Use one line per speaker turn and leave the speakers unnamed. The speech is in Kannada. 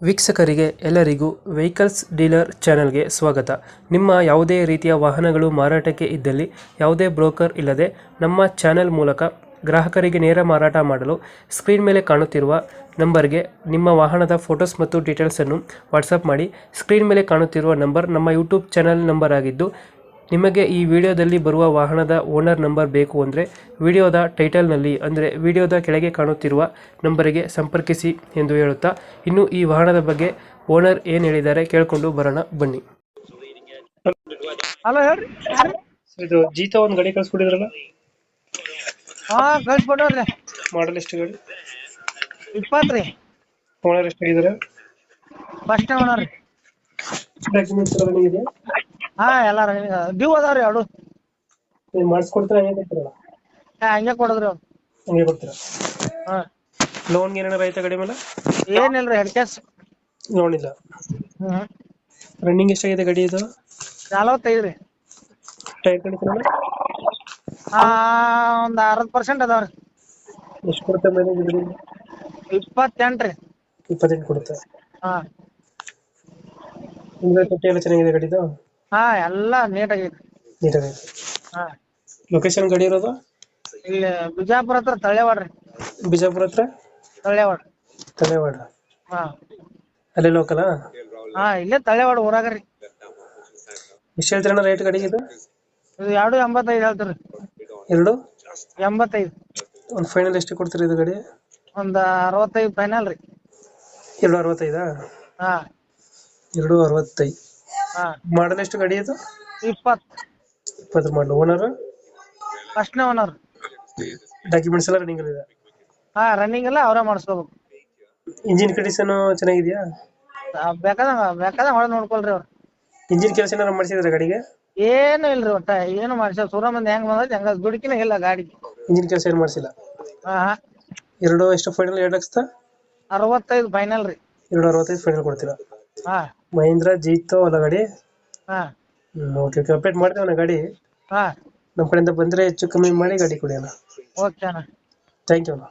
ವೀಕ್ಷಕರಿಗೆ ಎಲ್ಲರಿಗೂ ವೆಹಿಕಲ್ಸ್ ಡೀಲರ್ ಚಾನೆಲ್ಗೆ ಸ್ವಾಗತ. ನಿಮ್ಮ ಯಾವುದೇ ರೀತಿಯ ವಾಹನಗಳು ಮಾರಾಟಕ್ಕೆ ಇದ್ದಲ್ಲಿ ಯಾವುದೇ ಬ್ರೋಕರ್ ಇಲ್ಲದೆ ನಮ್ಮ ಚಾನೆಲ್ ಮೂಲಕ ಗ್ರಾಹಕರಿಗೆ ನೇರ ಮಾರಾಟ ಮಾಡಲು ಸ್ಕ್ರೀನ್ ಮೇಲೆ ಕಾಣುತ್ತಿರುವ ನಂಬರ್ಗೆ ನಿಮ್ಮ ವಾಹನದ ಫೋಟೋಸ್ ಮತ್ತು ಡೀಟೇಲ್ಸನ್ನು ವಾಟ್ಸಪ್ ಮಾಡಿ. ಸ್ಕ್ರೀನ್ ಮೇಲೆ ಕಾಣುತ್ತಿರುವ ನಂಬರ್ ನಮ್ಮ ಯೂಟ್ಯೂಬ್ ಚಾನೆಲ್ ನಂಬರ್ ಆಗಿದ್ದು, ನಿಮಗೆ ಈ ವಿಡಿಯೋದಲ್ಲಿ ಬರುವ ವಾಹನದ ಓನರ್ ನಂಬರ್ ಬೇಕು ಅಂದರೆ ವಿಡಿಯೋದ ಟೈಟಲ್ನಲ್ಲಿ ಅಂದರೆ ವಿಡಿಯೋದ ಕೆಳಗೆ ಕಾಣುತ್ತಿರುವ ನಂಬರಿಗೆ ಸಂಪರ್ಕಿಸಿ ಎಂದು ಹೇಳುತ್ತಾ, ಇನ್ನು ಈ ವಾಹನದ ಬಗ್ಗೆ ಓನರ್ ಏನು ಹೇಳಿದ್ದಾರೆ ಕೇಳಿಕೊಂಡು ಬರೋಣ ಬನ್ನಿ.
ಹಲೋ ಹೇಳ್ರಿ.
ಇದು ಜೀತ ಒಂದು ಗಾಡಿ ಕಳ್ಸ್ಕೊಟ್ಟಿದ್ರಲ್ಲ,
ಹಾ ಕಳ್ಸ್ಕೊಟ್ಟವ್ರಿ.
ಮಾಡಲ್ ಎಷ್ಟು ಗಾಡಿ?
20 ರೀ.
ಓನರ್ ಎಷ್ಟಾಗಿದ್ದಾರೆ?
ಫಸ್ಟ್ ಟೈಮ್ ಅಣ್ಣ ರೀ.
ಡಾಕ್ಯುಮೆಂಟ್ಸ್ ಎಲ್ಲ ಇದೆ?
ಹಾ ಎಲ್ಲ ಡ್ಯೂ ಅದಾವ್ರಿ ಎರಡು.
ನೀವು ಮಾಡಿಸ್ಕೊಡ್ತೀರಾ ಹಂಗೆ ಕೊಡ್ತೀರಾ?
ಹಂಗೆ ಕೊಡದ್ರಿ ಅವ್ರು.
ಹಂಗೆ ಕೊಡ್ತೀರಾ?
ಹಾ
ಲೋನ್ಗೆ ಏನಾರ ಆಯ್ತಾ ಗಾಡಿ ಮೇಲೆ?
ಏನಿಲ್ರಿ, ಹೆಡ್ ಕ್ಯಾಶ್.
ಲೋನ್ ಇಲ್ಲ. ರನ್ನಿಂಗ್ ಎಷ್ಟಾಗಿದೆ ಗಾಡಿ ಇದು?
45 ರೀ.
ಟೈರ್ ಕಂಡೀಷನ್
ಒಂದ್ 60% ಅದಾವ್ರಿ.
ಎಷ್ಟು ಕೊಡುತ್ತೆ ಮೈಲೇಜ್ ಗಾಡಿ?
28 ರೀ.
28 ಕೊಡುತ್ತೆ.
ಹಾ
ಹಿಂದೆ ತೊಟ್ಟಿ ಎಲ್ಲ ಚೆನ್ನಾಗಿದೆ ಗಾಡಿದು?
ಹಾ ಎಲ್ಲ ನೀಟ್ ಆಗೈತಿ.
ನೀಟಾಗೈತೆ.
ಹಾ
ಲೊಕೇಶನ್ ಗಾಡಿ ಇರೋದು?
ಇಲ್ಲಿ ಬಿಜಾಪುರ ಹತ್ರ ತಳ್ಳೆವಾಡ್ರಿ.
ಬಿಜಾಪುರ ಹತ್ರ
ತಳ್ಳೆವಾಡ್.
ತಲೆವಾಡ?
ಹಾ
ಅಲ್ಲೇ ಲೋಕಲಾ?
ಹಾ ಇಲ್ಲೇ ತಳ್ಳೆವಾಡ ಊರಾಗ್ರಿ.
ಎಷ್ಟು ಹೇಳ್ತೀರಣ್ಣ ರೇಟ್ ಗಾಡಿಗೆ ಇದು?
ಇದು 285 ಹೇಳ್ತೀರಿ. 85.
ಒಂದು ಫೈನಲ್ ಎಷ್ಟು ಕೊಡ್ತೀರಿ ಇದು ಗಾಡಿ?
ಒಂದ್ 65 ಫೈನಲ್ ರೀ.
265?
ಹಾ
265.
ಹಾ
ಮಾಡಲ್ ಎಷ್ಟು ಗಾಡಿ ಇದು?
20
ಮಾಡಲು. ಓನರ್?
ಫಸ್ಟ್ ನೇ ಓನರ್.
ಡಾಕ್ಯುಮೆಂಟ್ಸ್ ಎಲ್ಲ ರನ್ನಿಂಗ್ ಇದೆ?
ಹಾ ರನ್ನಿಂಗ್ ಎಲ್ಲ ಅವರೇ ಮಾಡಿಸ್ಕೋಬೇಕು.
ಇಂಜಿನ್ ಕಂಡೀಷನ್ ಚೆನ್ನಾಗಿದೆಯಾ?
ಬೇಕಾದಂಗ ಹೊಡೆದ್ ನೋಡ್ಕೊಳ್ರಿ ಅವ್ರು.
ಇಂಜಿನ್ ಕೆಲಸ ಏನಾರು ಮಾಡಿಸಿದ್ರೆ ಗಾಡಿಗೆ?
ಏನು ಇಲ್ರಿ, ಒಟ್ಟ ಏನು ಮಾಡ್ಸ ಸೂರ ಮಂದಿ ಹೆಂಗ್ ಬಂದೈತಿ ಹಂಗ ದುಡುಕಿನ ಇಲ್ಲ ಗಾಡಿ.
ಇಂಜಿನ್ ಕೆಲಸ ಏನು ಮಾಡಿಸಿಲ್ಲ?
ಹಾ
ಎಷ್ಟು ಫೈನಲ್? 2 ಲಕ್ಷದ
65 ಫೈನಲ್ ರೀ.
265 ಫೈನಲ್ ಕೊಡ್ತೀರಾ?
ಹಾ
ಮಹೀಂದ್ರ ಜೀತೋ ಅಲ್ಲ ಗಾಡಿ?
ಹಾ
ಓಕೆ ಅಪ್ಡೇಟ್ ಮಾಡ್ತೇವೆ ಗಾಡಿ.
ಹಾ
ನಮ್ಮ ಕಡೆಯಿಂದ ಬಂದರೆ ಹೆಚ್ಚು ಕಮ್ಮಿ ಮಾಡಿ ಗಾಡಿ ಕೊಡಿ ಅಣ್ಣ.
ಓಕೆ ಅಣ್ಣ.
ಥ್ಯಾಂಕ್ ಯು ಅಣ್ಣ.